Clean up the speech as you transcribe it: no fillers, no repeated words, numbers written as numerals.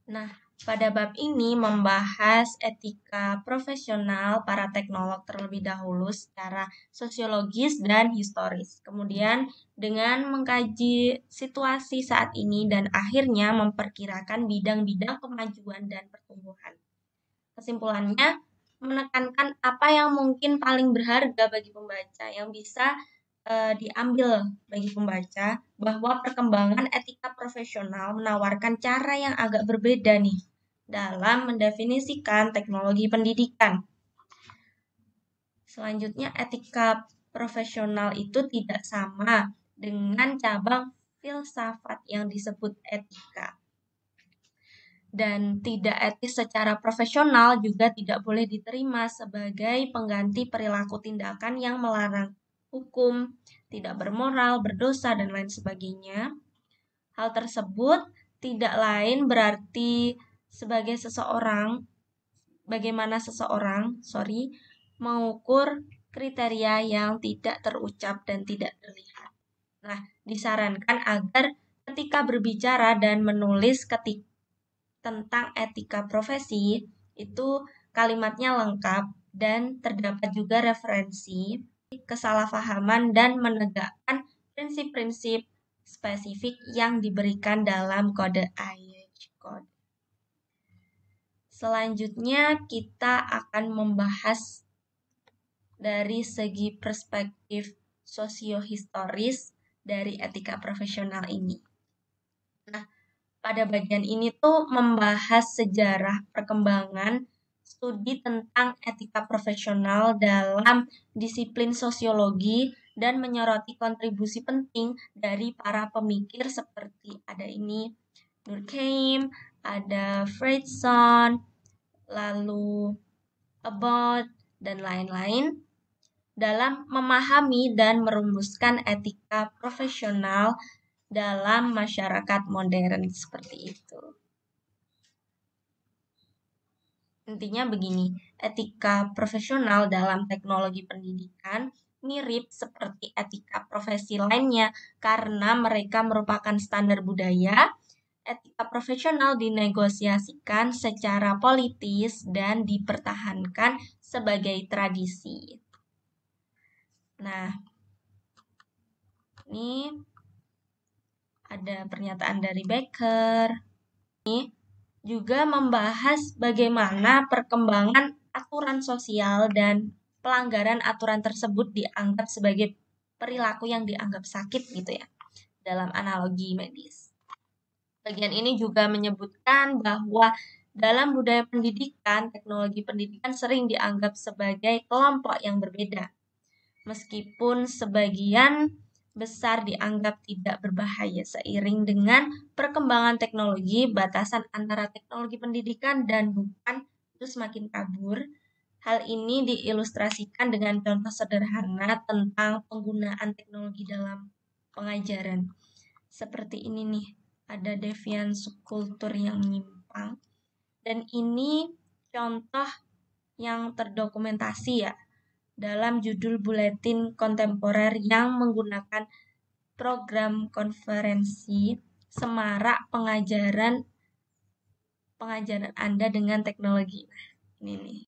Nah, pada bab ini membahas etika profesional para teknolog terlebih dahulu secara sosiologis dan historis. Kemudian dengan mengkaji situasi saat ini dan akhirnya memperkirakan bidang-bidang kemajuan dan pertumbuhan. Kesimpulannya, menekankan apa yang mungkin paling berharga bagi pembaca yang bisa diambil bagi pembaca bahwa perkembangan etika profesional menawarkan cara yang agak berbeda nih dalam mendefinisikan teknologi pendidikan. Selanjutnya, etika profesional itu tidak sama dengan cabang filsafat yang disebut etika. Dan tidak etis secara profesional juga tidak boleh diterima sebagai pengganti perilaku tindakan yang melarang hukum, tidak bermoral, berdosa, dan lain sebagainya. Hal tersebut tidak lain berarti sebagai bagaimana seseorang mengukur kriteria yang tidak terucap dan tidak terlihat. Nah, disarankan agar ketika berbicara dan menulis tentang etika profesi, itu kalimatnya lengkap dan terdapat juga referensi, kesalahpahaman, dan menegakkan prinsip-prinsip spesifik yang diberikan dalam kode IHH Code. Selanjutnya kita akan membahas dari segi perspektif sosiohistoris dari etika profesional ini. Nah, pada bagian ini tuh membahas sejarah perkembangan studi tentang etika profesional dalam disiplin sosiologi dan menyoroti kontribusi penting dari para pemikir seperti ada ini Durkheim, ada Friedson, lalu About, dan lain-lain dalam memahami dan merumuskan etika profesional dalam masyarakat modern seperti itu. Intinya begini, etika profesional dalam teknologi pendidikan mirip seperti etika profesi lainnya karena mereka merupakan standar budaya. Etika profesional dinegosiasikan secara politis dan dipertahankan sebagai tradisi. Nah, ini ada pernyataan dari Becker. Ini juga membahas bagaimana perkembangan aturan sosial dan pelanggaran aturan tersebut dianggap sebagai perilaku yang dianggap sakit gitu ya, dalam analogi medis. Bagian ini juga menyebutkan bahwa dalam budaya pendidikan, teknologi pendidikan sering dianggap sebagai kelompok yang berbeda. Meskipun sebagian besar dianggap tidak berbahaya seiring dengan perkembangan teknologi, batasan antara teknologi pendidikan dan bukan itu semakin kabur. Hal ini diilustrasikan dengan contoh sederhana tentang penggunaan teknologi dalam pengajaran. Seperti ini nih, ada devian subkultur yang menyimpang. Dan ini contoh yang terdokumentasi ya, dalam judul buletin kontemporer yang menggunakan program konferensi semarak pengajaran Anda dengan teknologi. Nah, ini nih.